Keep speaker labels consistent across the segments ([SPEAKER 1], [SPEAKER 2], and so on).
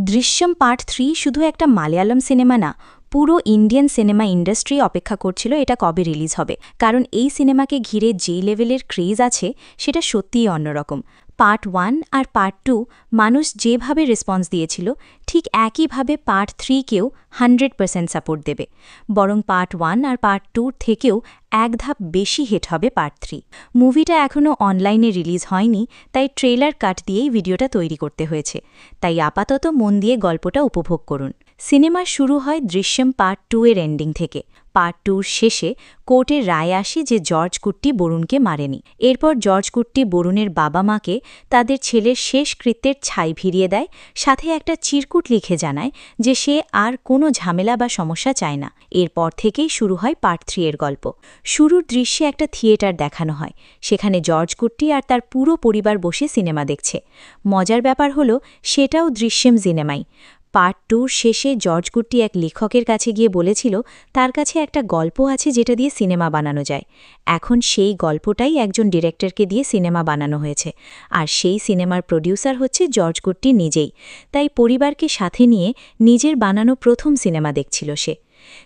[SPEAKER 1] Drishyam part 3 শুধু একটা Malayalam cinema না, পুরো ইন্ডিয়ান সিনেমা ইন্ডাস্ট্রি অপেক্ষা করছিল এটা কবে রিলিজ হবে, কারণ এই সিনেমাকে ঘিরে যে লেভেলের ক্রেজ আছে সেটা সত্যিই অন্যরকম। পার্ট 1 আর পার্ট 2 মানুষ যেভাবে রেসপন্স দিয়েছিল ঠিক একইভাবে পার্ট 3কেও 100% সাপোর্ট দেবে, বরং পার্ট 1 আর পার্ট 2 থেকেও এক ধাপ বেশি হিট হবে পার্ট 3। মুভিটা এখনও অনলাইনে রিলিজ হয়নি, তাই ট্রেলার কাট দিয়েই ভিডিওটা তৈরি করতে হয়েছে। তাই আপাতত মন দিয়ে গল্পটা উপভোগ করুন। সিনেমা শুরু হয় দৃশ্যম পার্ট 2 এর এন্ডিং থেকে। পার্ট 2 শেষে কোর্টের রায় আসে যে জর্জ কুট্টি বরুণকে মারেনি। এরপর জর্জ কুট্টি বরুণের বাবা মাকে তাদের ছেলের শেষ কৃত্যের ছাই ভিড়িয়ে দেয়, সাথে একটা চিরকুট লিখে জানায় যে সে আর কোনো ঝামেলা বা সমস্যা চায় না। এরপর থেকেই শুরু হয় পার্ট 3 এর গল্প। শুরুর দৃশ্যে একটা থিয়েটার দেখানো হয়, সেখানে জর্জ কুট্টি আর তার পুরো পরিবার বসে সিনেমা দেখছে। মজার ব্যাপার হলো সেটাও দৃশ্যম সিনেমাই। পার্ট 2 শেষে জর্জ কুট্টি এক লেখকের কাছে গিয়ে বলেছিল তার কাছে একটা গল্প আছে যেটা দিয়ে সিনেমা বানানো যায়। এখন সেই গল্পটাই একজন ডিরেক্টরকে দিয়ে সিনেমা বানানো হয়েছে, আর সেই সিনেমার প্রডিউসার হচ্ছে জর্জ কুট্টি নিজেই। তাই পরিবারকে সাথে নিয়ে নিজের বানানো প্রথম সিনেমা দেখছিল সে।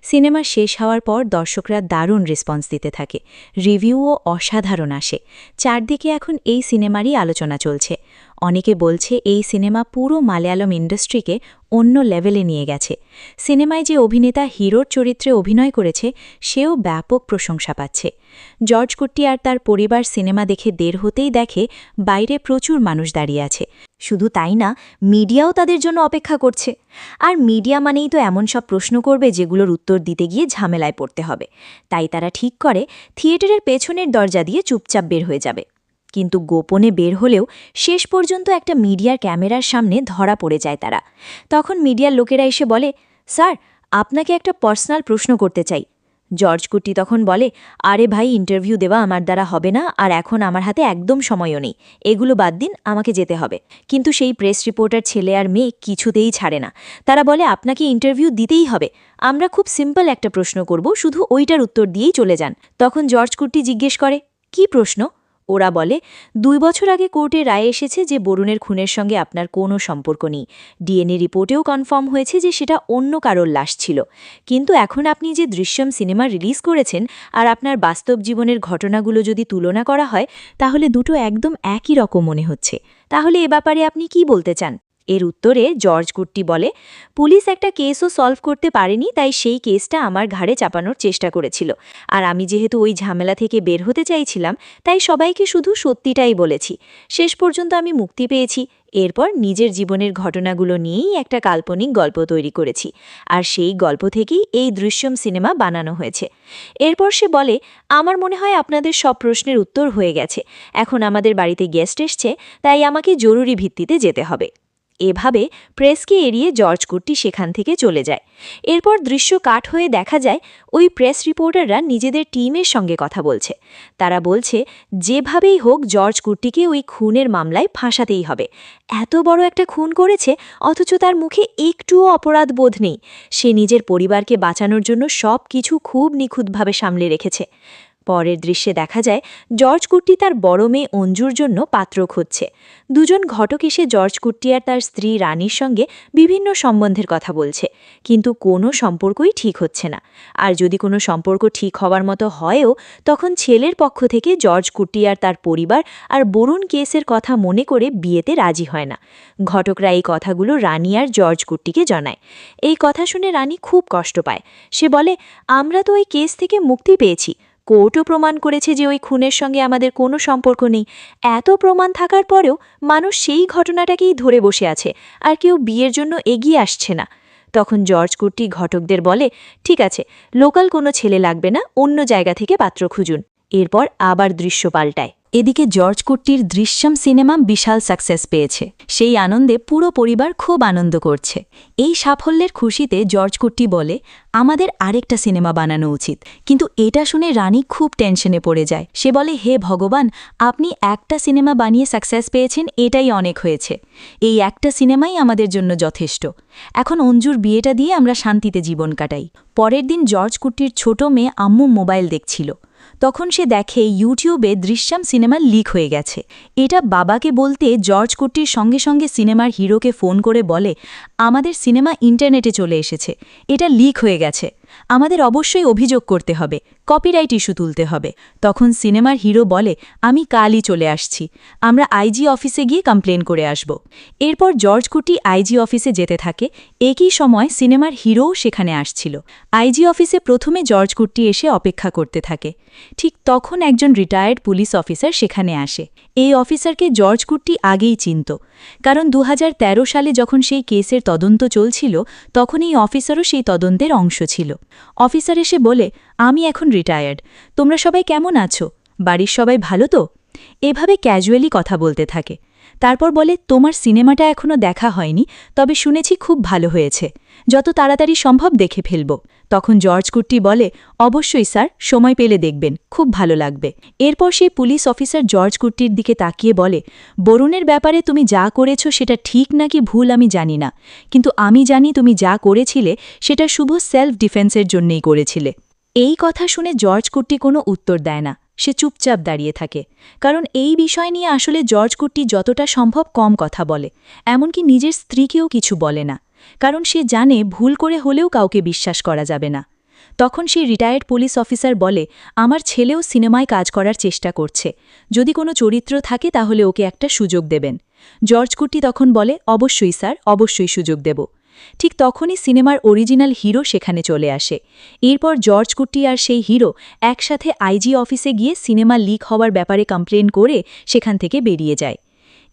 [SPEAKER 1] সিনেমা শেষ হওয়ার পর দর্শকরা দারুণ রেসপন্স দিতে থাকে, রিভিউও অসাধারণ আসে। চারদিকে এখন এই সিনেমারই আলোচনা চলছে। অনেকে বলছে এই সিনেমা পুরো মালয়ালম ইন্ডাস্ট্রিকে অন্য লেভেলে নিয়ে গেছে। সিনেমায় যে অভিনেতা হিরোর চরিত্রে অভিনয় করেছে সেও ব্যাপক প্রশংসা পাচ্ছে। জর্জ কুট্টি আর তার পরিবার সিনেমা দেখে বের হতেই দেখে বাইরে প্রচুর মানুষ দাঁড়িয়ে আছে। শুধু তাই না, মিডিয়াও তাদের জন্য অপেক্ষা করছে। আর মিডিয়া মানেই তো এমন সব প্রশ্ন করবে যেগুলোর উত্তর দিতে গিয়ে ঝামেলায় পড়তে হবে। তাই তারা ঠিক করে থিয়েটারের পেছনের দরজা দিয়ে চুপচাপ বের হয়ে যাবে। কিন্তু গোপনে বের হলেও শেষ পর্যন্ত একটা মিডিয়ার ক্যামেরার সামনে ধরা পড়ে যায় তারা। তখন মিডিয়ার লোকেরা এসে বলে, স্যার, আপনাকে একটা পার্সোনাল প্রশ্ন করতে চাই। জর্জ কুট্টি তখন বলে, আরে ভাই, ইন্টারভিউ দেওয়া আমার দ্বারা হবে না, আর এখন আমার হাতে একদম সময়ও নেই, এগুলো বাদ দিন, আমাকে যেতে হবে। কিন্তু সেই প্রেস রিপোর্টার ছেলে আর মেয়ে কিছুতেই ছাড়ে না। তারা বলে, আপনাকে ইন্টারভিউ দিতেই হবে, আমরা খুব সিম্পল একটা প্রশ্ন করব, শুধু ওইটার উত্তর দিয়েই চলে যান। তখন জর্জ কুট্টি জিজ্ঞেস করে, কি প্রশ্ন? ওরা বলে, 2 বছর আগে কোর্টে রায় এসেছে যে বরুণের খুনের সঙ্গে আপনার কোনো সম্পর্ক নেই। ডিএনএ রিপোর্টেও কনফার্ম হয়েছে যে সেটা অন্য কারোর লাশ ছিল। কিন্তু এখন আপনি যে দৃশ্যম সিনেমা রিলিজ করেছেন আর আপনার বাস্তব জীবনের ঘটনাগুলো যদি তুলনা করা হয়, তাহলে দুটো একদম একই রকম মনে হচ্ছে। তাহলে এ ব্যাপারে আপনি কি বলতে চান? এর উত্তরে জর্জ কুট্টি বলে, পুলিশ একটা কেসও সলভ করতে পারেনি, তাই সেই কেসটা আমার ঘাড়ে চাপানোর চেষ্টা করেছিল। আর আমি যেহেতু ওই ঝামেলা থেকে বের হতে চাইছিলাম, তাই সবাইকে শুধু সত্যিটাই বলেছি। শেষ পর্যন্ত আমি মুক্তি পেয়েছি। এরপর নিজের জীবনের ঘটনাগুলো নিয়েই একটা কাল্পনিক গল্প তৈরি করেছি, আর সেই গল্প থেকেই এই দৃশ্যম সিনেমা বানানো হয়েছে। এরপর সে বলে, আমার মনে হয় আপনাদের সব প্রশ্নের উত্তর হয়ে গেছে। এখন আমাদের বাড়িতে গেস্ট এসছে, তাই আমাকে জরুরি ভিত্তিতে যেতে হবে। এভাবে প্রেসকে এড়িয়ে জর্জ কুট্টি সেখান থেকে চলে যায়। এরপর দৃশ্য কাট হয়ে দেখা যায় ওই প্রেস রিপোর্টাররা নিজেদের টিমের সঙ্গে কথা বলছে। তারা বলছে, যেভাবেই হোক জর্জ কুট্টিকে ওই খুনের মামলায় ফাঁসাতেই হবে। এত বড় একটা খুন করেছে, অথচ তার মুখে একটুও অপরাধ বোধ নেই। সে নিজের পরিবারকে বাঁচানোর জন্য সব কিছু খুব নিখুঁতভাবে সামলে রেখেছে। পরের দৃশ্যে দেখা যায় জর্জ কুট্টি তার বড় মেয়ে অঞ্জুর জন্য পাত্র খুঁজছে। দুজন ঘটক এসে জর্জ কুট্টি আর তার স্ত্রী রানীর সঙ্গে বিভিন্ন সম্বন্ধের কথা বলছে, কিন্তু কোনো সম্পর্কই ঠিক হচ্ছে না। আর যদি কোনো সম্পর্ক ঠিক হওয়ার মতো হয়ও, তখন ছেলের পক্ষ থেকে জর্জ কুট্টি আর তার পরিবার আর বরুণ কেসের কথা মনে করে বিয়েতে রাজি হয় না। ঘটকরা এই কথাগুলো রানী আর জর্জ কুট্টিকে জানায়। এই কথা শুনে রানী খুব কষ্ট পায়। সে বলে, আমরা তো ওই কেস থেকে মুক্তি পেয়েছি, কোর্টও প্রমাণ করেছে যে ওই খুনের সঙ্গে আমাদের কোনো সম্পর্ক নেই। এত প্রমাণ থাকার পরেও মানুষ সেই ঘটনাটাকেই ধরে বসে আছে, আর কেউ বিয়ের জন্য এগিয়ে আসছে না। তখন জর্জ কুট্টি ঘটকদের বলে, ঠিক আছে, লোকাল কোনো ছেলে লাগবে না, অন্য জায়গা থেকে পাত্র খুঁজুন। এরপর আবার দৃশ্য পাল্টায়। এদিকে জর্জ কুট্টির দৃশ্যম সিনেমা বিশাল সাকসেস পেয়েছে। সেই আনন্দে পুরো পরিবার খুব আনন্দ করছে। এই সাফল্যের খুশিতে জর্জ কুট্টি বলে, আমাদের আরেকটা সিনেমা বানানো উচিত। কিন্তু এটা শুনে রানী খুব টেনশনে পড়ে যায়। সে বলে, হে ভগবান, আপনি একটা সিনেমা বানিয়ে সাকসেস পেয়েছেন, এটাই অনেক হয়েছে। এই একটা সিনেমাই আমাদের জন্য যথেষ্ট। এখন অঞ্জুর বিয়েটা দিয়ে আমরা শান্তিতে জীবন কাটাই। পরের দিন জর্জ কুট্টির ছোট মেয়ে আম্মু মোবাইল দেখছিল। তখন সে দেখে ইউটিউবে দৃশ্যম সিনেমা লিক হয়ে গেছে। এটা বাবাকে বলতে জর্জ কুট্টির সঙ্গে সঙ্গে সিনেমার হিরোকে ফোন করে বলে, আমাদের সিনেমা ইন্টারনেটে চলে এসেছে, এটা লিক হয়ে গেছে, আমাদের অবশ্যই অভিযোগ করতে হবে, কপিরাইট ইস্যু তুলতে হবে। তখন সিনেমার হিরো বলে, আমি কালই চলে আসছি, আমরা আইজি অফিসে গিয়ে কমপ্লেন করে আসব। এরপর জর্জ কুট্টি আইজি অফিসে যেতে থাকে। একই সময় সিনেমার হিরোও সেখানে আসছিল। আইজি অফিসে প্রথমে জর্জ কুট্টি এসে অপেক্ষা করতে থাকে। ঠিক তখন একজন রিটায়ার্ড পুলিশ অফিসার সেখানে আসে। এই অফিসারকে জর্জ কুট্টি আগেই চিনত, কারণ 2013 সালে যখন সেই কেসের তদন্ত চলছিল তখন এই অফিসারও সেই তদন্তের অংশ ছিল। অফিসার এসে বলে, আমি এখন রিটায়ার্ড, তোমরা সবাই কেমন আছো, বাড়ির সবাই ভালো তো? এভাবে ক্যাজুয়ালি কথা বলতে থাকে। তারপর বলে, তোমার সিনেমাটা এখনও দেখা হয়নি, তবে শুনেছি খুব ভালো হয়েছে, যত তাড়াতাড়ি সম্ভব দেখে ফেলব। তখন জর্জ কুট্টি বলে, অবশ্যই স্যার, সময় পেলে দেখবেন, খুব ভালো লাগবে। এরপর সেই পুলিশ অফিসার জর্জ কুট্টির দিকে তাকিয়ে বলে, বরুণের ব্যাপারে তুমি যা করেছ সেটা ঠিক নাকি ভুল আমি জানি না, কিন্তু আমি জানি তুমি যা করেছিলে সেটা শুভ সেলফ ডিফেন্সের জন্যই করেছিলে। এই কথা শুনে জর্জ কুট্টি কোনো উত্তর দেয় না, সে চুপচাপ দাঁড়িয়ে থাকে। কারণ এই বিষয় নিয়ে আসলে জর্জ কুট্টি যতটা সম্ভব কম কথা বলে, এমনকি নিজের স্ত্রীকেও কিছু বলে না, কারণ সে জানে ভুল করে হলেও কাউকে বিশ্বাস করা যাবে না। তখন সেই রিটায়ার্ড পুলিশ অফিসার বলে, আমার ছেলেও সিনেমায় কাজ করার চেষ্টা করছে, যদি কোনো চরিত্র থাকে তাহলে ওকে একটা সুযোগ দেবেন। জর্জ কুট্টি তখন বলে, অবশ্যই স্যার, অবশ্যই সুযোগ দেব। ঠিক তখনই সিনেমার অরিজিনাল হিরো সেখানে চলে আসে। এরপর জর্জ কুট্টি আর সেই হিরো একসাথে আইজি অফিসে গিয়ে সিনেমা লিক হওয়ার ব্যাপারে কমপ্লেন করে সেখান থেকে বেরিয়ে যায়।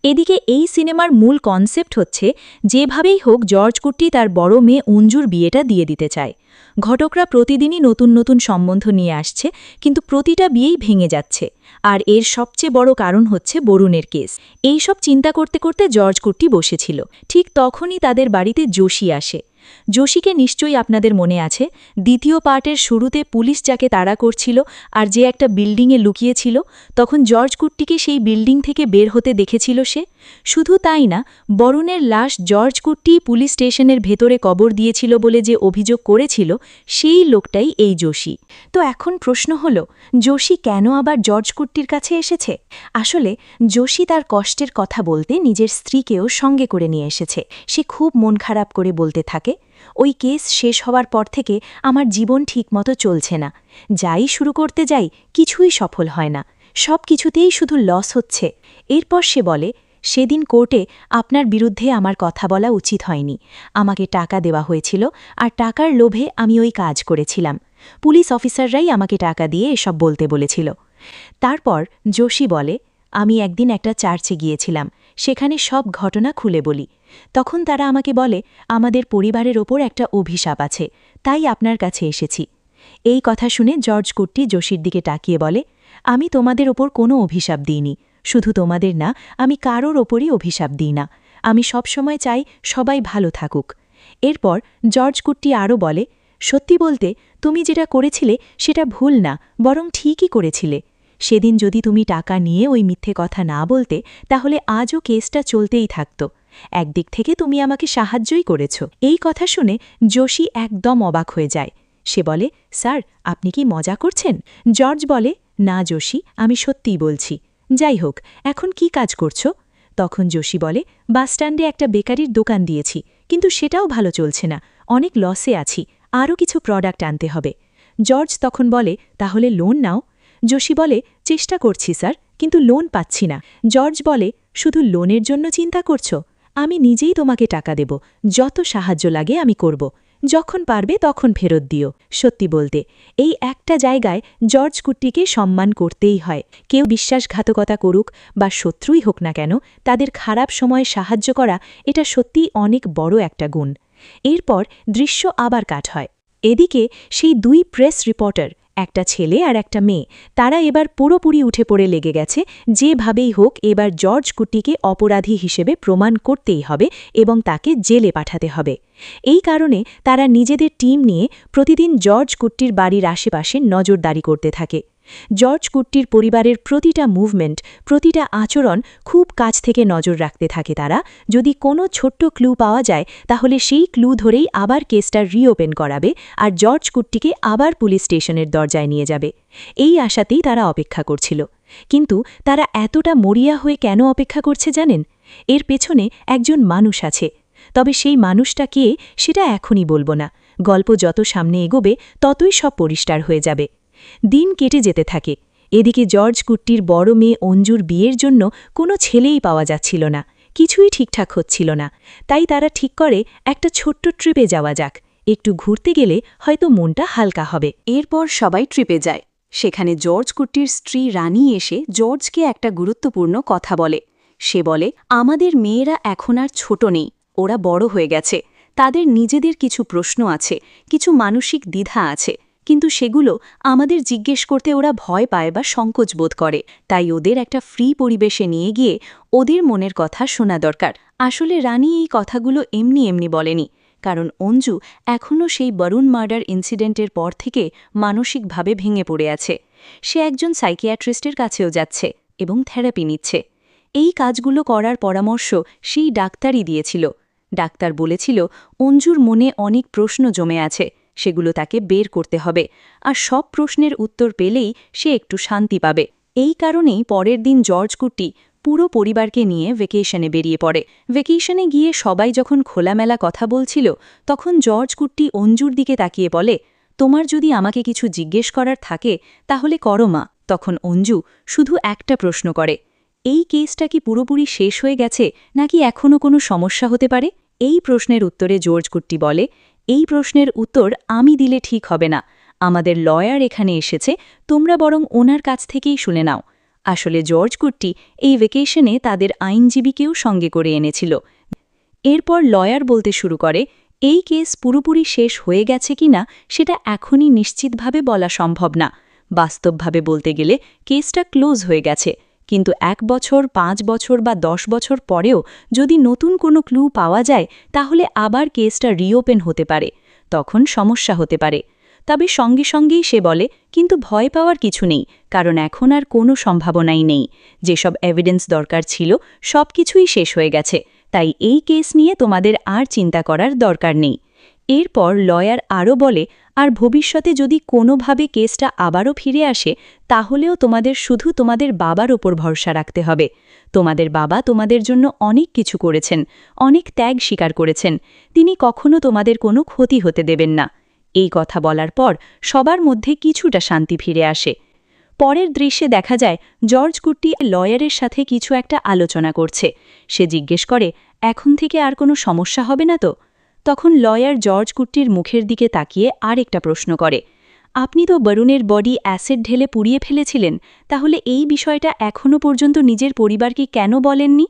[SPEAKER 1] এদিকে এই সিনেমার মূল কনসেপ্ট হচ্ছে, যেভাবেই হোক জর্জ কুট্টি তার বড় মেয়ে অঞ্জুর বিয়েটা দিয়ে দিতে চায়। ঘটকরা প্রতিদিনই নতুন নতুন সম্বন্ধ নিয়ে আসছে, কিন্তু প্রতিটা বিয়েই ভেঙে যাচ্ছে। আর এর সবচেয়ে বড় কারণ হচ্ছে বরুণের কেস। এই সব চিন্তা করতে করতে জর্জ কুট্টি বসেছিল। ঠিক তখনই তাদের বাড়িতে যোশী আসে। যোশীকে নিশ্চয়ই আপনাদের মনে আছে, দ্বিতীয় পার্টের শুরুতে পুলিশ যাকে তাড়া করছিল আর যে একটা বিল্ডিংয়ে লুকিয়েছিল, তখন জর্জ কুট্টিকে সেই বিল্ডিং থেকে বের হতে দেখেছিল সে। শুধু তাই না, বরুণের লাশ জর্জ কুট্টি পুলিশ স্টেশনের ভেতরে কবর দিয়েছিল বলে যে অভিযোগ করেছিল, সেই লোকটাই এই যোশী। তো এখন প্রশ্ন হল, যোশী কেন আবার জর্জ কুট্টির কাছে এসেছে? আসলে যোশী তার কষ্টের কথা বলতে নিজের স্ত্রীকেও সঙ্গে করে নিয়ে এসেছে। সে খুব মন খারাপ করে বলতে থাকে, ওই কেস শেষ হওয়ার পর থেকে আমার জীবন ঠিকমতো চলছে না, যাই শুরু করতে যাই কিছুই সফল হয় না, সব কিছুতেই শুধু লস হচ্ছে। এরপর সে বলে, সেদিন কোর্টে আপনার বিরুদ্ধে আমার কথা বলা উচিত হয়নি, আমাকে টাকা দেওয়া হয়েছিল আর টাকার লোভে আমি ওই কাজ করেছিলাম, পুলিশ অফিসাররাই আমাকে টাকা দিয়ে এসব বলতে বলেছিল। তারপর যোশী বলে, আমি একদিন একটা চার্চে গিয়েছিলাম, সেখানে সব ঘটনা খুলে বলি। তখন তারা আমাকে বলে, আমাদের পরিবারের ওপর একটা অভিশাপ আছে, তাই আপনার কাছে এসেছি। এই কথা শুনে জর্জ কুট্টি যোশীর দিকে তাকিয়ে বলে, আমি তোমাদের ওপর কোনো অভিশাপ দিইনি, শুধু তোমাদের না, আমি কারোর ওপরই অভিশাপ দিই না, আমি সবসময় চাই সবাই ভালো থাকুক। এরপর জর্জ কুট্টি আরও বলে, সত্যি বলতে তুমি যেটা করেছিলে সেটা ভুল না, বরং ঠিকই করেছিলে। সেদিন যদি তুমি টাকা নিয়ে ওই মিথ্যে কথা না বলতে, তাহলে আজও কেসটা চলতেই থাকত। একদিক থেকে তুমি আমাকে সাহায্যই করেছ। এই কথা শুনে যোশী একদম অবাক হয়ে যায়। সে বলে, স্যার, আপনি কি মজা করছেন? জর্জ বলে, না যোশী, আমি সত্যিই বলছি। যাই হোক, এখন কি কাজ করছো? তখন যোশী বলে, বাসস্ট্যান্ডে একটা বেকারির দোকান দিয়েছি, কিন্তু সেটাও ভালো চলছে না, অনেক লসে আছি, আরও কিছু প্রোডাক্ট আনতে হবে। জর্জ তখন বলে, তাহলে লোন নাও। যোশী বলে, চেষ্টা করছি স্যার, কিন্তু লোন পাচ্ছি না। জর্জ বলে, শুধু লোনের জন্য চিন্তা করছো? আমি নিজেই তোমাকে টাকা দেব, যত সাহায্য লাগে আমি করব, যখন পারবে তখন ফেরত দিও। সত্যি বলতে এই একটা জায়গায় জর্জ কুট্টিকে সম্মান করতেই হয়। কেউ বিশ্বাসঘাতকতা করুক বা শত্রুই হোক না কেন, তাদের খারাপ সময়ে সাহায্য করা, এটা সত্যিই অনেক বড় একটা গুণ। এরপর দৃশ্য আবার কাট হয়। এদিকে সেই দুই প্রেস রিপোর্টার, একটা ছেলে আর একটা মেয়ে, তারা এবার পুরোপুরি উঠে পড়ে লেগে গেছে, যেভাবেই হোক এবার জর্জ কুট্টিকে অপরাধী হিসেবে প্রমাণ করতেই হবে এবং তাকে জেলে পাঠাতে হবে। এই কারণে তারা নিজেদের টিম নিয়ে প্রতিদিন জর্জ কুট্টির বাড়ির আশেপাশে নজরদারি করতে থাকে।
[SPEAKER 2] জর্জ কুট্টির পরিবারের প্রতিটা মুভমেন্ট, প্রতিটা আচরণ খুব কাছ থেকে নজর রাখতে থাকে তারা। যদি কোনো ছোট্ট ক্লু পাওয়া যায় তাহলে সেই ক্লু ধরেই আবার কেসটা রিওপেন করাবে আর জর্জ কুট্টিকে আবার পুলিশ স্টেশনের দরজায় নিয়ে যাবে। এই আশাতেই তারা অপেক্ষা করছিল। কিন্তু তারা এতটা মরিয়া হয়ে কেন অপেক্ষা করছে জানেন? এর পেছনে একজন মানুষ আছে। তবে সেই মানুষটা কে সেটা এখনই বলবো না। গল্প যত সামনে এগোবে ততই সব পরিষ্কার হয়ে যাবে। দিন কেটে যেতে থাকে। এদিকে জর্জ কুট্টির বড় মেয়ে অঞ্জুর বিয়ের জন্য কোনো ছেলেই পাওয়া যাচ্ছিল না, কিছুই ঠিকঠাক হচ্ছিল না। তাই তারা ঠিক করে একটা ছোট্ট ট্রিপে যাওয়া যাক, একটু ঘুরতে গেলে হয়তো মনটা হালকা হবে।
[SPEAKER 1] এরপর সবাই ট্রিপে যায়। সেখানে জর্জ কুট্টির স্ত্রী রানী এসে জর্জকে একটা গুরুত্বপূর্ণ কথা বলে। সে বলে, আমাদের মেয়েরা এখন আর ছোট নেই, ওরা বড় হয়ে গেছে। তাদের নিজেদের কিছু প্রশ্ন আছে, কিছু মানসিক দ্বিধা আছে, কিন্তু সেগুলো আমাদের জিজ্ঞেস করতে ওরা ভয় পায় বা সংকোচ বোধ করে। তাই ওদের একটা ফ্রি পরিবেশে নিয়ে গিয়ে ওদের মনের কথা শোনা দরকার। আসলে রানী এই কথাগুলো এমনি এমনি বলেনি, কারণ অঞ্জু এখনও সেই বরুণ মার্ডার ইনসিডেন্টের পর থেকে মানসিকভাবে ভেঙে পড়ে আছে। সে একজন সাইকিয়াট্রিস্টের কাছেও যাচ্ছে এবং থেরাপি নিচ্ছে। এই কাজগুলো করার পরামর্শ সেই ডাক্তারই দিয়েছিল। ডাক্তার বলেছিল অঞ্জুর মনে অনেক প্রশ্ন জমে আছে, সেগুলো তাকে বের করতে হবে, আর সব প্রশ্নের উত্তর পেলেই সে একটু শান্তি পাবে। এই কারণেই পরের দিন জর্জ কুট্টি পুরো পরিবারকে নিয়ে ভেকেশনে বেরিয়ে পড়ে। ভেকেশনে গিয়ে সবাই যখন খোলামেলা কথা বলছিল, তখন জর্জ কুট্টি অঞ্জুর দিকে তাকিয়ে বলে, তোমার যদি আমাকে কিছু জিজ্ঞেস করার থাকে তাহলে করো মা। তখন অঞ্জু শুধু একটা প্রশ্ন করে, এই কেসটা কি পুরোপুরি শেষ হয়ে গেছে নাকি এখনও কোনো সমস্যা হতে পারে? এই প্রশ্নের উত্তরে জর্জ কুট্টি বলে, এই প্রশ্নের উত্তর আমি দিলে ঠিক হবে না। আমাদের লয়ার এখানে এসেছে, তোমরা বরং ওনার কাছ থেকেই শুনে নাও। আসলে জর্জ কুট্টি এই ভেকেশনে তাদের আইনজীবীকেও সঙ্গে করে এনেছিল। এরপর লয়ার বলতে শুরু করে, এই কেস পুরোপুরি শেষ হয়ে গেছে কিনা সেটা এখনই নিশ্চিতভাবে বলা সম্ভব না। বাস্তবভাবে বলতে গেলে কেসটা ক্লোজ হয়ে গেছে, কিন্তু 1 বছর, 5 বছর বা 10 বছর পরেও যদি নতুন কোনো ক্লু পাওয়া যায় তাহলে আবার কেসটা রিওপেন হতে পারে, তখন সমস্যা হতে পারে। তবে সঙ্গে সঙ্গেই সে বলে, কিন্তু ভয় পাওয়ার কিছু নেই, কারণ এখন আর কোনো সম্ভাবনাই নেই। যেসব এভিডেন্স দরকার ছিল সব কিছুই শেষ হয়ে গেছে, তাই এই কেস নিয়ে তোমাদের আর চিন্তা করার দরকার নেই। এরপর লয়ার আরও বলে, আর ভবিষ্যতে যদি কোনোভাবে কেসটা আবারও ফিরে আসে তাহলেও তোমাদের শুধু তোমাদের বাবার ওপর ভরসা রাখতে হবে। তোমাদের বাবা তোমাদের জন্য অনেক কিছু করেছেন, অনেক ত্যাগ স্বীকার করেছেন, তিনি কখনো তোমাদের কোনো ক্ষতি হতে দেবেন না। এই কথা বলার পর সবার মধ্যে কিছুটা শান্তি ফিরে আসে। পরের দৃশ্যে দেখা যায় জর্জ কুট্টি লয়ারের সাথে কিছু একটা আলোচনা করছে। সে জিজ্ঞেস করে, এখন থেকে আর কোনো সমস্যা হবে না তো? তখন লয়ার জর্জ কুট্টির মুখের দিকে তাকিয়ে আরেকটা প্রশ্ন করে, আপনি তো বরুণের বডি অ্যাসিড ঢেলে পুড়িয়ে ফেলেছিলেন, তাহলে এই বিষয়টা এখনও পর্যন্ত নিজের পরিবারকে কেন বলেননি?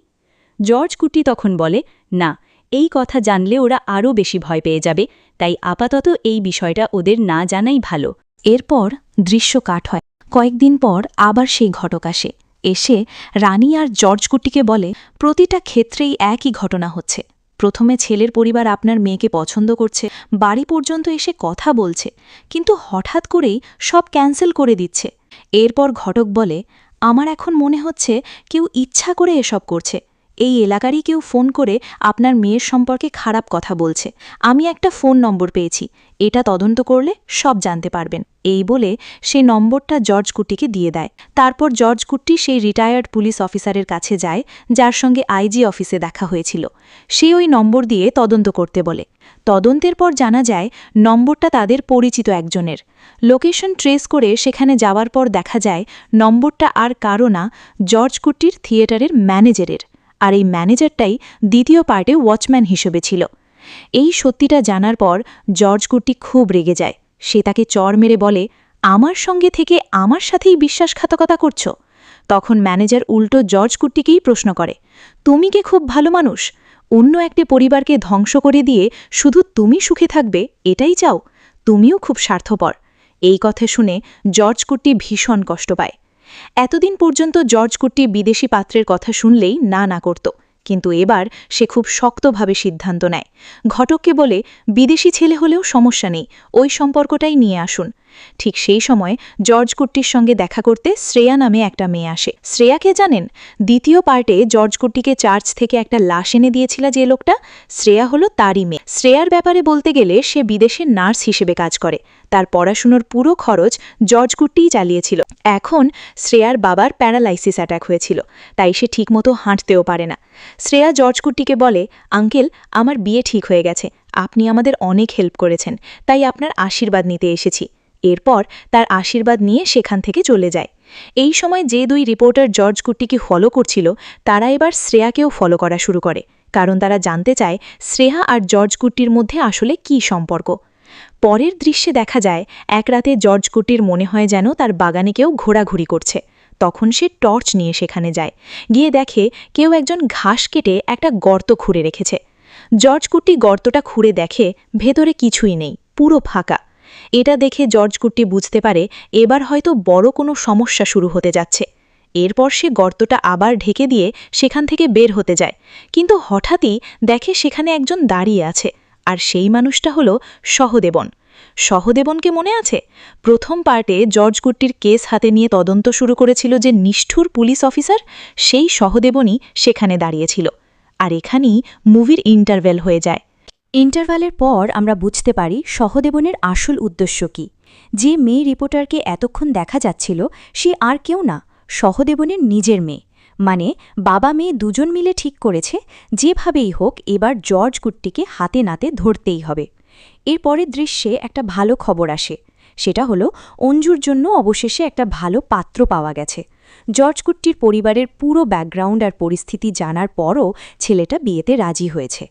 [SPEAKER 1] জর্জ কুট্টি তখন বলে, না, এই কথা জানলে ওরা আরও বেশি ভয় পেয়ে যাবে, তাই আপাতত এই বিষয়টা ওদের না জানাই ভালো। এরপর দৃশ্য কাট হয়। কয়েকদিন পর আবার সেই ঘটক আসে। এসে রানী আর জর্জ কুট্টিকে বলে, প্রতিটা ক্ষেত্রেই একই ঘটনা হচ্ছে। প্রথমে ছেলের পরিবার আপনার মেয়েকে পছন্দ করছে, বাড়ি পর্যন্ত এসে কথা বলছে, কিন্তু হঠাৎ করেই সব ক্যান্সেল করে দিচ্ছে। এরপর ঘটক বলে, আমার এখন মনে হচ্ছে কেউ ইচ্ছা করে এসব করছে। এই এলাকারই কেউ ফোন করে আপনার মেয়ের সম্পর্কে খারাপ কথা বলছে। আমি একটা ফোন নম্বর পেয়েছি, এটা তদন্ত করলে সব জানতে পারবেন। এই বলে সেই নম্বরটা জর্জ কুট্টিকে দিয়ে দেয়। তারপর জর্জ কুট্টি সেই রিটায়ার্ড পুলিশ অফিসারের কাছে যায় যার সঙ্গে আইজি অফিসে দেখা হয়েছিল। সে ওই নম্বর দিয়ে তদন্ত করতে বলে। তদন্তের পর জানা যায় নম্বরটা তাদের পরিচিত একজনের। লোকেশন ট্রেস করে সেখানে যাওয়ার পর দেখা যায় নম্বরটা আর কারো না, জর্জ কুট্টির থিয়েটারের ম্যানেজারের। আর এই ম্যানেজারটাই দ্বিতীয় পার্টে ওয়াচম্যান হিসেবে ছিল। এই সত্যিটা জানার পর জর্জ কুট্টি খুব রেগে যায়। সে তাকে চড় মেরে বলে, আমার সঙ্গে থেকে আমার সাথেই বিশ্বাসঘাতকতা করছ? তখন ম্যানেজার উল্টো জর্জ কুট্টিকেই প্রশ্ন করে, তুমি কি খুব ভালো মানুষ? অন্য একটি পরিবারকে ধ্বংস করে দিয়ে শুধু তুমি সুখে থাকবে এটাই চাও? তুমিও খুব স্বার্থপর। এই কথা শুনে জর্জ কুট্টি ভীষণ কষ্ট পায়। এতদিন পর্যন্ত জর্জ কুট্টি বিদেশি পাত্রের কথা শুনলেই না না করত, কিন্তু এবার সে খুব শক্তভাবে সিদ্ধান্ত নেয়। ঘটককে বলে, বিদেশি ছেলে হলেও সমস্যা নেই, ওই সম্পর্কটাই নিয়ে আসুন।
[SPEAKER 2] ঠিক সেই সময় জর্জ কুট্টির সঙ্গে দেখা করতে শ্রেয়া নামে একটা মেয়ে আসে। শ্রেয়াকে জানেন? দ্বিতীয় পার্টে জর্জ কুট্টিকে চার্চ থেকে একটা লাশ এনে দিয়েছিল যে লোকটা, শ্রেয়া হলো তারই মেয়ে। শ্রেয়ার ব্যাপারে বলতে গেলে সে বিদেশে নার্স হিসেবে কাজ করে। তার পড়াশুনোর পুরো খরচ জর্জ কুট্টিই চালিয়েছিল। এখন শ্রেয়ার বাবার প্যারালাইসিস অ্যাটাক হয়েছিল, তাই সে ঠিকমতো হাঁটতেও পারে না। শ্রেয়া জর্জ কুট্টিকে বলে, আঙ্কেল, আমার বিয়ে ঠিক হয়ে গেছে, আপনি আমাদের অনেক হেল্প করেছেন, তাই আপনার আশীর্বাদ নিতে এসেছি। এরপর তার আশীর্বাদ নিয়ে সেখান থেকে চলে যায়। এই সময় যে দুই রিপোর্টার জর্জ কুট্টিকে ফলো করছিল তারা এবার শ্রেয়াকেও ফলো করা শুরু করে, কারণ তারা জানতে চায় শ্রেয়া আর জর্জ কুট্টির মধ্যে আসলে কী সম্পর্ক। পরের দৃশ্যে দেখা যায় এক রাতে জর্জ কুট্টির মনে হয় যেন তার বাগানে কেউ ঘোরাঘুরি করছে। তখন সে টর্চ নিয়ে সেখানে যায়, গিয়ে দেখে কেউ একজন ঘাস কেটে একটা গর্ত খুঁড়ে রেখেছে। জর্জ কুট্টি গর্তটা খুঁড়ে দেখে ভেতরে কিছুই নেই, পুরো ফাঁকা। এটা দেখে জর্জ কুট্টি বুঝতে পারে এবার হয়তো বড় কোনো সমস্যা শুরু হতে যাচ্ছে। এরপর সে গর্তটা আবার ঢেকে দিয়ে সেখান থেকে বের হতে যায়, কিন্তু হঠাৎই দেখে সেখানে একজন দাঁড়িয়ে আছে, আর সেই মানুষটা হলো সহদেবন। সহদেবনকে মনে আছে? প্রথম পার্টে জর্জ কুট্টির কেস হাতে নিয়ে তদন্ত শুরু করেছিল যে নিষ্ঠুর পুলিশ অফিসার, সেই সহদেবনই সেখানে দাঁড়িয়েছিল। আর এখানেই মুভির ইন্টারভেল হয়ে যায়।
[SPEAKER 1] ইন্টারভালের পর আমরা বুঝতে পারি সহদেবনের আসল উদ্দেশ্য কী। যে মেয়ে রিপোর্টারকে এতক্ষণ দেখা যাচ্ছিল সে আর কেউ না, সহদেবনের নিজের মেয়ে। মানে বাবা মেয়ে দুজন মিলে ঠিক করেছে যেভাবেই হোক এবার জর্জ কুট্টিকে হাতে নাতে ধরতেই হবে। এর পরের দৃশ্যে একটা ভালো খবর আসে, সেটা হলো অঞ্জুর জন্য অবশেষে একটা ভালো পাত্র পাওয়া গেছে। জর্জ কুট্টির পরিবারের পুরো ব্যাকগ্রাউন্ড আর পরিস্থিতি জানার পরও ছেলেটা বিয়েতে রাজি হয়েছে।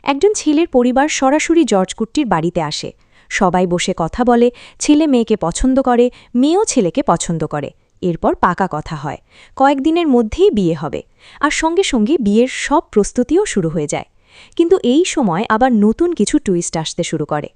[SPEAKER 1] একজন ছেলের পরিবার সরাসরি জর্জ কুট্টির বাড়িতে আসে। সবাই বসে কথা বলে, ছেলে মেয়েকে পছন্দ করে, মেয়েও ছেলেকে পছন্দ করে। এরপর পাকা কথা হয়, কয়েকদিনের মধ্যেই বিয়ে হবে, আর সঙ্গে সঙ্গে বিয়ের সব প্রস্তুতিও শুরু হয়ে যায়। কিন্তু এই সময় আবার নতুন কিছু টুইস্ট আসতে শুরু করে।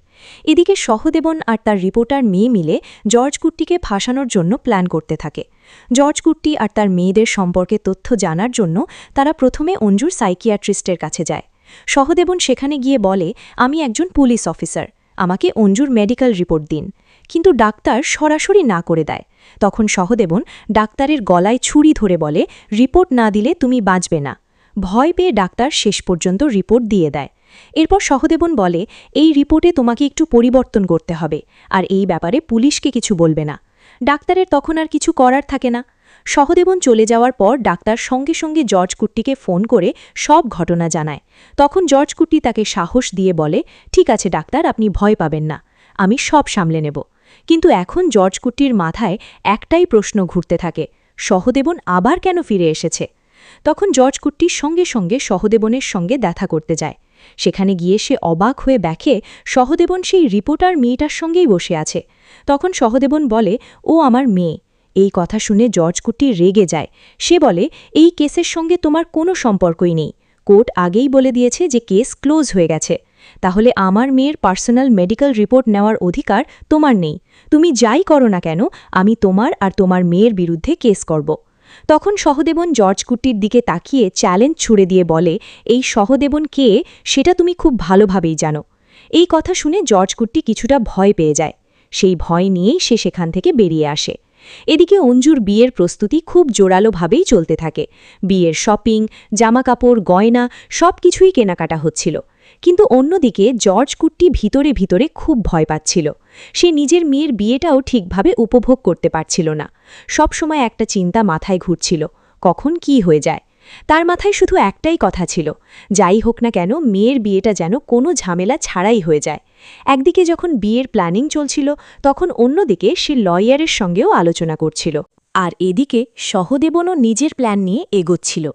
[SPEAKER 1] এদিকে সহদেবন আর তার রিপোর্টার মেয়ে মিলে জর্জ কুট্টিকে ফাঁসানোর জন্য প্ল্যান করতে থাকে। জর্জ কুট্টি আর তার মেয়েদের সম্পর্কে তথ্য জানার জন্য তারা প্রথমে অঞ্জুর সাইকিয়াট্রিস্টের কাছে যায়। সহদেবন সেখানে গিয়ে বলে, আমি একজন পুলিশ অফিসার, আমাকে অঞ্জুর মেডিকেল রিপোর্ট দিন। কিন্তু ডাক্তার সরাসরি না করে দেয়। তখন সহদেবন ডাক্তারের গলায় ছুরি ধরে বলে, রিপোর্ট না দিলে তুমি বাঁচবে না। ভয় পেয়ে ডাক্তার শেষ পর্যন্ত রিপোর্ট দিয়ে দেয়। এরপর সহদেবন বলে, এই রিপোর্টে তোমাকে একটু পরিবর্তন করতে হবে, আর এই ব্যাপারে পুলিশকে কিছু বলবে না। ডাক্তারের তখন আর কিছু করার থাকে না। সহদেবন চলে যাওয়ার পর ডাক্তার সঙ্গে সঙ্গে জর্জ কুট্টিকে ফোন করে সব ঘটনা জানায়। তখন জর্জ কুট্টি তাকে সাহস দিয়ে বলে, ঠিক আছে ডাক্তার, আপনি ভয় পাবেন না, আমি সব সামলে নেব। কিন্তু এখন জর্জ কুট্টির মাথায় একটাই প্রশ্ন ঘুরতে থাকে, সহদেবন আবার কেন ফিরে এসেছে? তখন জর্জ কুট্টি সঙ্গে সঙ্গে সহদেবনের সঙ্গে দেখা করতে যায়। সেখানে গিয়ে সে অবাক হয়ে দেখে সহদেবন সেই রিপোর্টার মেয়েটার সঙ্গেই বসে আছে। তখন সহদেবন বলে, ও আমার মেয়ে। এই কথা শুনে জর্জ কুট্টি রেগে যায়। সে বলে, এই কেসের সঙ্গে তোমার কোনো সম্পর্কই নেই, কোর্ট আগেই বলে দিয়েছে যে কেস ক্লোজ হয়ে গেছে। তাহলে আমার মেয়ের পার্সোনাল মেডিকেল রিপোর্ট নেওয়ার অধিকার তোমার নেই। তুমি যাই করো না কেন, আমি তোমার আর তোমার মেয়ের বিরুদ্ধে কেস করব। তখন সহদেবন জর্জ কুট্টির দিকে তাকিয়ে চ্যালেঞ্জ ছুড়ে দিয়ে বলে, এই সহদেবন কে সেটা তুমি খুব ভালোভাবেই জানো। এই কথা শুনে জর্জ কুট্টি কিছুটা ভয় পেয়ে যায়। সেই ভয় নিয়েই সে সেখান থেকে বেরিয়ে আসে। এদিকে অঞ্জুর বিয়ের প্রস্তুতি খুব জোরালোভাবেই চলতে থাকে। বিয়ের শপিং, জামাকাপড়, গয়না সবকিছুই কেনাকাটা হচ্ছিল। কিন্তু অন্যদিকে জর্জ কুট্টি ভিতরে ভিতরে খুব ভয় পাচ্ছিল। সে নিজের মেয়ের বিয়েটাও ঠিকভাবে উপভোগ করতে পারছিল না। সবসময় একটা চিন্তা মাথায় ঘুরছিল, কখন কি হয়ে যায়। তার মাথায় শুধু একটাই কথা ছিল, যাই হোক না কেন মেয়ের বিয়েটা যেন কোনো ঝামেলা ছাড়াই হয়ে যায়। একদিকে যখন বিয়ের প্ল্যানিং চলছিল, তখন অন্যদিকে সে লয়ারের সঙ্গেও আলোচনা করছিল। আর এদিকে সহদেবনও নিজের প্ল্যান নিয়ে এগোচ্ছিল।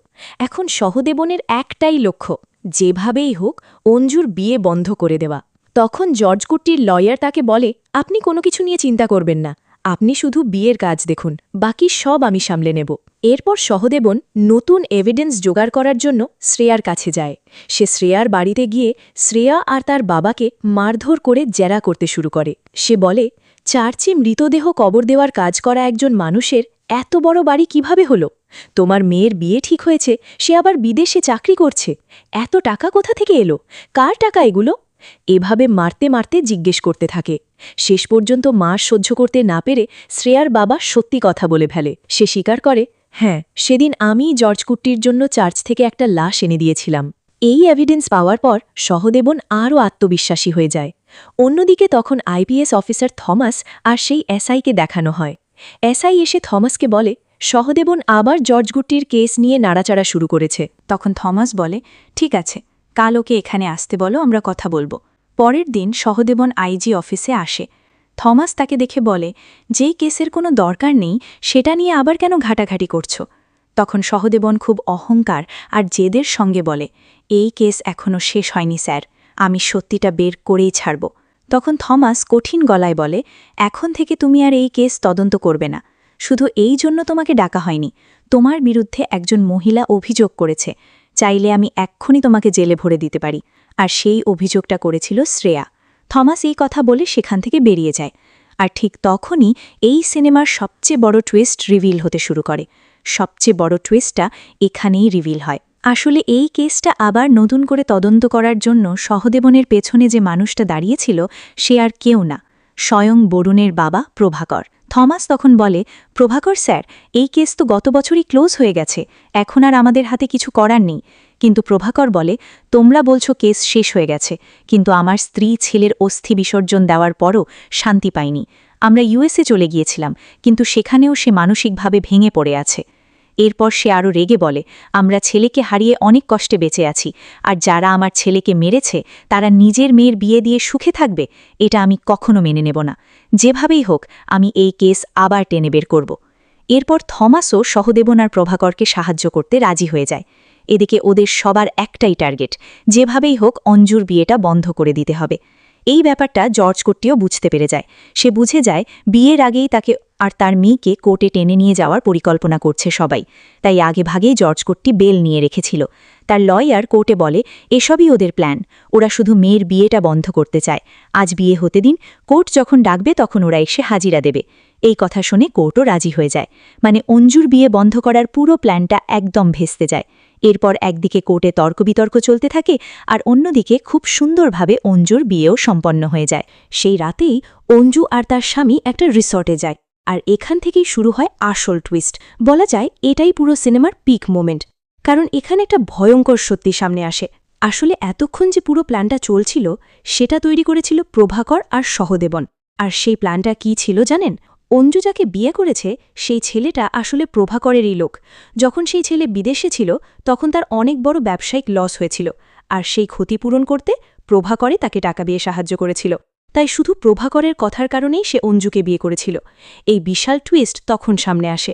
[SPEAKER 1] এখন সহদেবনের একটাই লক্ষ্য, যেভাবেই হোক অঞ্জুর বিয়ে বন্ধ করে দেওয়া। তখন জর্জ কুট্টির লয়ার তাকে বলে, আপনি কোনো কিছু নিয়ে চিন্তা করবেন না, আপনি শুধু বিয়ের কাজ দেখুন, বাকি সব আমি সামলে নেব। এরপর সহদেবন নতুন এভিডেন্স জোগাড় করার জন্য শ্রেয়ার কাছে যায়। সে শ্রেয়ার বাড়িতে গিয়ে শ্রেয়া আর তার বাবাকে মারধর করে জেরা করতে শুরু করে। সে বলে, চার্চে মৃতদেহ কবর দেওয়ার কাজ করা একজন মানুষের এত বড় বাড়ি কিভাবে হলো? তোমার মেয়ের বিয়ে ঠিক হয়েছে, সে আবার বিদেশে চাকরি করছে, এত টাকা কোথা থেকে এলো? কার টাকা এগুলো?
[SPEAKER 2] এভাবে মারতে মারতে জিজ্ঞেস করতে থাকে। শেষ পর্যন্ত মার সহ্য করতে না পেরে শ্রেয়ার বাবা সত্যি কথা বলে ফেলে। সে স্বীকার করে, হ্যাঁ, সেদিন আমি জর্জ কুট্টির জন্য চার্চ থেকে একটা লাশ এনে দিয়েছিলাম। এই এভিডেন্স পাওয়ার পর সহদেবন আরও আত্মবিশ্বাসী হয়ে যায়। অন্যদিকে তখন আইপিএস অফিসার থমাস আর সেই এসআইকে দেখানো হয়। এসআই এসে থমাসকে বলে সহদেবন আবার জর্জ কুট্টির কেস নিয়ে নাড়াচাড়া শুরু করেছে।
[SPEAKER 1] তখন থমাস বলে, ঠিক আছে, কাল ওকে এখানে আসতে বলো, আমরা কথা বলবো। পরের দিন সহদেবন আইজি অফিসে আসে। থমাস তাকে দেখে বলে, যেই কেসের কোনো দরকার নেই সেটা নিয়ে আবার কেন ঘাটাঘাটি করছো? তখন সহদেবন খুব অহংকার আর জেদের সঙ্গে বলে, এই কেস এখনও শেষ হয়নি স্যার, আমি সত্যিটা বের করেই ছাড়ব। তখন থমাস কঠিন গলায় বলে, এখন থেকে তুমি আর এই কেস তদন্ত করবে না। শুধু এই জন্য তোমাকে ডাকা হয়নি, তোমার বিরুদ্ধে একজন মহিলা অভিযোগ করেছে, চাইলে আমি এক্ষুনি তোমাকে জেলে ভরে দিতে পারি। আর সেই অভিযোগটা করেছিল শ্রেয়া। থমাস এই কথা বলে সেখান থেকে বেরিয়ে যায়। আর ঠিক তখনই এই সিনেমার সবচেয়ে বড় টুইস্ট রিভিল হতে শুরু করে। সবচেয়ে বড় টুইস্টটা এখানেই রিভিল হয়। আসলে এই কেসটা আবার নতুন করে তদন্ত করার জন্য সহদেবনের পেছনে যে মানুষটা দাঁড়িয়েছিল সে আর কেউ না, স্বয়ং বরুণের বাবা প্রভাকর। থমাস তখন বলে, প্রভাকর স্যার, এই কেস তো গত বছরই ক্লোজ হয়ে গেছে, এখন আর আমাদের হাতে কিছু করার নেই। কিন্তু প্রভাকর বলে, তোমরা বলছো কেস শেষ হয়ে গেছে, কিন্তু আমার স্ত্রী ছেলের অস্থি বিসর্জন দেওয়ার পরও শান্তি পায়নি। আমরা ইউএসএ চলে গিয়েছিলাম, কিন্তু সেখানেও সে মানসিকভাবে ভেঙে পড়ে আছে। এরপর সে আরও রেগে বলে, আমরা ছেলেকে হারিয়ে অনেক কষ্টে বেঁচে আছি, আর যারা আমার ছেলেকে মেরেছে তারা নিজের মেয়ের বিয়ে দিয়ে সুখে থাকবে, এটা আমি কখনো মেনে নেব না। যেভাবেই হোক আমি এই কেস আবার টেনে বের করব। এরপর থমাসও সহদেবন আর প্রভাকরকে সাহায্য করতে রাজি হয়ে যায়। এদিকে ওদের সবার একটাই টার্গেট, যেভাবেই হোক অঞ্জুর বিয়েটা বন্ধ করে দিতে হবে। এই ব্যাপারটা জর্জ কুট্টিও বুঝতে পেরে যায়। সে বুঝে যায় বিয়ের আগেই তাকে আর তার মেয়েকে কোর্টে টেনে নিয়ে যাওয়ার পরিকল্পনা করছে সবাই। তাই আগেভাগেই জর্জ কুট্টি বেল নিয়ে রেখেছিল। তার লয়ার কোর্টে বলে, এসবই ওদের প্ল্যান, ওরা শুধু মেয়ের বিয়েটা বন্ধ করতে চায়। আজ বিয়ে হতে দিন, কোর্ট যখন ডাকবে তখন ওরা এসে হাজিরা দেবে। এই কথা শুনে কোর্টও রাজি হয়ে যায়। মানে অঞ্জুর বিয়ে বন্ধ করার পুরো প্ল্যানটা একদম ভেস্তে যায়। এরপর একদিকে কোর্টে তর্ক-বিতর্ক চলতে থাকে, আর অন্যদিকে খুব সুন্দরভাবে অঞ্জুর বিয়েও সম্পন্ন হয়ে যায়। সেই রাতেই অঞ্জু আর তার স্বামী একটা রিসর্টে যায়। আর এখান থেকেই শুরু হয় আসল টুইস্ট। বলা যায় এটাই পুরো সিনেমার পিক মোমেন্ট, কারণ এখানে একটা ভয়ঙ্কর সত্যি সামনে আসে। আসলে এতক্ষণ যে পুরো প্ল্যানটা চলছিল সেটা তৈরি করেছিল প্রভাকর আর সহদেবন। আর সেই প্ল্যানটা কি ছিল জানেন? অঞ্জু যাকে বিয়ে করেছে সেই ছেলেটা আসলে প্রভাকরেরই লোক। যখন সেই ছেলে বিদেশে ছিল তখন তার অনেক বড় ব্যবসায়িক লস হয়েছিল, আর সেই ক্ষতিপূরণ করতে প্রভাকরে তাকে টাকা দিয়ে সাহায্য করেছিল। তাই শুধু প্রভাকরের কথার কারণেই সে অঞ্জুকে বিয়ে করেছিল। এই বিশাল টুইস্ট তখন সামনে আসে।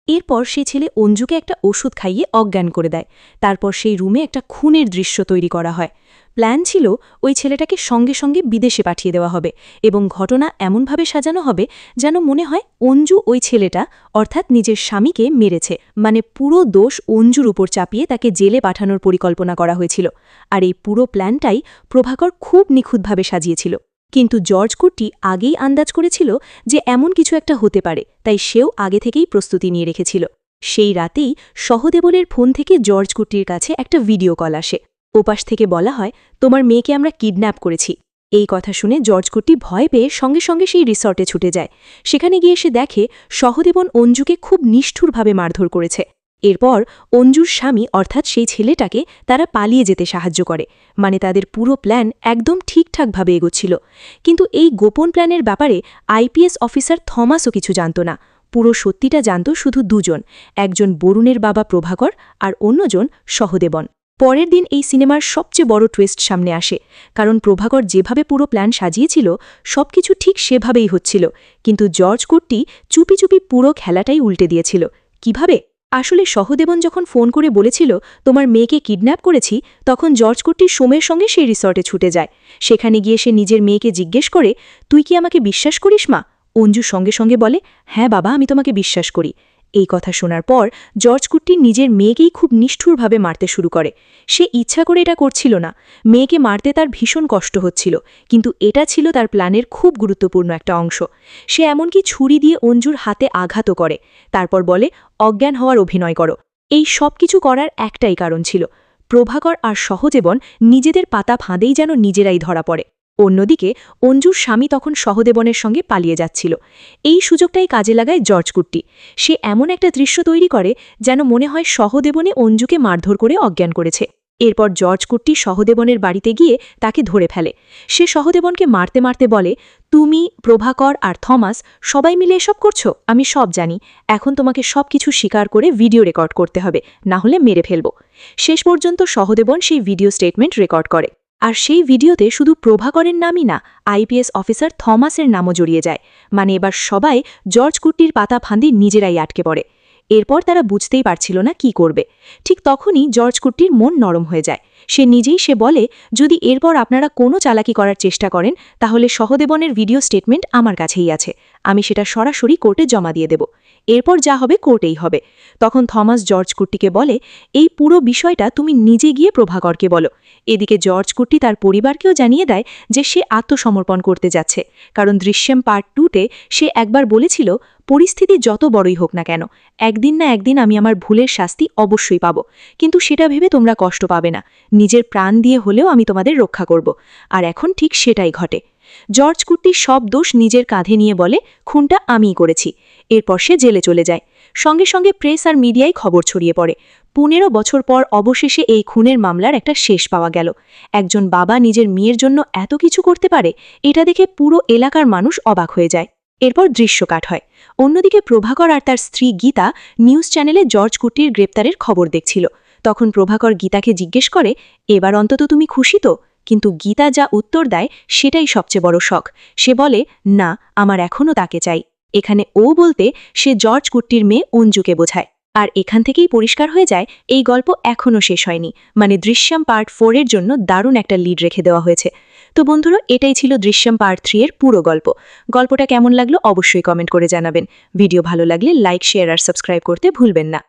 [SPEAKER 1] এরপর সেই ছেলে অঞ্জুকে একটা ওষুধ খাইয়ে অজ্ঞান করে দেয়। তারপর সেই রুমে একটা খুনের দৃশ্য তৈরি করা হয়। প্ল্যান ছিল ওই ছেলেটাকে সঙ্গে সঙ্গে বিদেশে পাঠিয়ে দেওয়া হবে এবং ঘটনা এমনভাবে সাজানো হবে যেন মনে হয় অঞ্জু ওই ছেলেটা অর্থাৎ নিজের স্বামীকে মেরেছে। মানে পুরো দোষ অঞ্জুর উপর চাপিয়ে তাকে জেলে পাঠানোর পরিকল্পনা করা হয়েছিল। আর এই পুরো প্ল্যানটাই প্রভাকর খুব নিখুঁতভাবে সাজিয়েছিল। কিন্তু জর্জ কুট্টি আগেই আন্দাজ করেছিল যে এমন কিছু একটা হতে পারে, তাই সেও আগে থেকেই প্রস্তুতি নিয়ে রেখেছিল। সেই রাতেই সহদেবনের ফোন থেকে জর্জ কুট্টির কাছে একটা ভিডিও কল আসে। ওপাশ থেকে বলা হয়, তোমার মেয়েকে আমরা কিডন্যাপ করেছি। এই কথা শুনে জর্জ কুট্টি ভয় পেয়ে সঙ্গে সঙ্গে সেই রিসর্টে ছুটে যায়। সেখানে গিয়ে সে দেখে সহদেবন অঞ্জুকে খুব নিষ্ঠুরভাবে মারধর করেছে। এরপর অঞ্জুর স্বামী অর্থাৎ সেই ছেলেটাকে তারা পালিয়ে যেতে সাহায্য করে। মানে তাদের পুরো প্ল্যান একদম ঠিকঠাকভাবে এগোচ্ছিল। কিন্তু এই গোপন প্ল্যানের ব্যাপারে আইপিএস অফিসার থমাসও কিছু জানত না। পুরো সত্যিটা জানত শুধু দুজন, একজন বরুণের বাবা প্রভাকর আর অন্যজন সহদেবন। পরের দিন এই সিনেমার সবচেয়ে বড় টুইস্ট সামনে আসে, কারণ প্রভাকর যেভাবে পুরো প্ল্যান সাজিয়েছিল সবকিছু ঠিক সেভাবেই হচ্ছিল। কিন্তু জর্জ কুট্টি চুপি চুপি পুরো খেলাটাই উল্টে দিয়েছিল। কিভাবে? আসলে সহদেবন যখন ফোন করে বলেছিল তোমার মেয়েকে কিডন্যাপ করেছি, তখন জর্জ কুট্টি সোমের সঙ্গে সেই রিসর্টে ছুটে যায়। সেখানে গিয়ে সে নিজের মেয়েকে জিজ্ঞেস করে, তুই কি আমাকে বিশ্বাস করিস মা? অঞ্জু সঙ্গে সঙ্গে বলে, হ্যাঁ বাবা, আমি তোমাকে বিশ্বাস করি। এই কথা শোনার পর জর্জ কুট্টি নিজের মেয়েকেই খুব নিষ্ঠুরভাবে মারতে শুরু করে। সে ইচ্ছা করে এটা করছিল না, মেয়েকে মারতে তার ভীষণ কষ্ট হচ্ছিল, কিন্তু এটা ছিল তার প্ল্যানের খুব গুরুত্বপূর্ণ একটা অংশ। সে এমনকি ছুরি দিয়ে অঞ্জুর হাতে আঘাতও করে। তারপর বলে, অজ্ঞান হওয়ার অভিনয় করো। এই সব কিছু করার একটাই কারণ ছিল,
[SPEAKER 2] প্রভাকর আর সহদেবন নিজেদের পাতা ফাঁদেই যেন নিজেরাই ধরা পড়ে। অন্যদিকে অঞ্জুর স্বামী তখন সহদেবনের সঙ্গে পালিয়ে যাচ্ছিল। এই সুযোগটাই কাজে লাগায় জর্জ কুট্টি। সে এমন একটা দৃশ্য তৈরি করে যেন মনে হয় সহদেবনে অঞ্জুকে মারধর করে অজ্ঞান করেছে। এরপর জর্জ কুট্টি সহদেবনের বাড়িতে গিয়ে তাকে ধরে ফেলে। সে সহদেবনকে মারতে মারতে বলে, তুমি, প্রভাকর আর থমাস সবাই মিলে এসব করছো, আমি সব জানি। এখন তোমাকে সবকিছু স্বীকার করে ভিডিও রেকর্ড করতে হবে, না হলে মেরে ফেলব। শেষ পর্যন্ত সহদেবন সেই ভিডিও স্টেটমেন্ট রেকর্ড করে। আর সেই ভিডিওতে শুধু প্রভাকরের নামই না, আইপিএস অফিসার থমাসের নামও জড়িয়ে যায়। মানে এবার সবাই জর্জ কুট্টির পাতা ফাঁদি নিজেরাই আটকে পড়ে। এরপর তারা বুঝতেই পারছিল না কি করবে। ঠিক তখনই জর্জ কুট্টির মন নরম হয়ে যায়। সে বলে, যদি এরপর আপনারা কোনো চালাকি করার চেষ্টা করেন তাহলে সহদেবনের ভিডিও স্টেটমেন্ট আমার কাছেই আছে, আমি সেটা সরাসরি কোর্টে জমা দিয়ে দেব। এরপর যা হবে কোর্টেই হবে। তখন থমাস জর্জ কুট্টিকে বলে, এই পুরো বিষয়টা তুমি নিজে গিয়ে প্রভাকরকে বলো। এদিকে জর্জ কুট্টি তার পরিবারকেও জানিয়ে দেয় যে সে আত্মসমর্পণ করতে যাচ্ছে, কারণ দৃশ্যম পার্ট 2-তে সে একবার বলেছিল, পরিস্থিতি যত বড়ই হোক না কেন, একদিন না একদিন আমি আমার ভুলের শাস্তি অবশ্যই পাব, কিন্তু সেটা ভেবে তোমরা কষ্ট পাবে না, নিজের প্রাণ দিয়ে হলেও আমি তোমাদের রক্ষা করব। আর এখন ঠিক সেটাই ঘটে। জর্জ কুট্টি সব দোষ নিজের কাঁধে নিয়ে বলে, খুনটা আমিই করেছি। এরপর সে জেলে চলে যায়। সঙ্গে সঙ্গে প্রেস আর মিডিয়ায় খবর ছড়িয়ে পড়ে। 15 বছর পর অবশেষে এই খুনের মামলার একটা শেষ পাওয়া গেল। একজন বাবা নিজের মেয়ের জন্য এত কিছু করতে পারে, এটা দেখে পুরো এলাকার মানুষ অবাক হয়ে যায়। এরপর দৃশ্য কাট হয়। অন্যদিকে প্রভাকর আর তার স্ত্রী গীতা নিউজ চ্যানেলে জর্জ কুট্টির গ্রেপ্তারের খবর দেখছিল। তখন প্রভাকর গীতাকে জিজ্ঞেস করে, এবার অন্তত তুমি খুশি তো? কিন্তু গীতা যা উত্তর দেয় সেটাই সবচেয়ে বড় শখ। সে বলে, না, আমার এখনও তাকে চাই। এখানে ও বলতে সে জর্জ কুট্টির মেয়ে অঞ্জুকে বোঝায়। আর এখান থেকেই পরিষ্কার হয়ে যায় এই গল্প এখনও শেষ হয়নি। মানে দৃশ্যম পার্ট 4-এর জন্য দারুণ একটা লিড রেখে দেওয়া হয়েছে। তো বন্ধুরা, এটাই ছিল দৃশ্যম পার্ট 3-এর পুরো গল্প। গল্পটা কেমন লাগলো অবশ্যই কমেন্ট করে জানাবেন। ভিডিও ভালো লাগলে লাইক, শেয়ার আর সাবস্ক্রাইব করতে ভুলবেন না।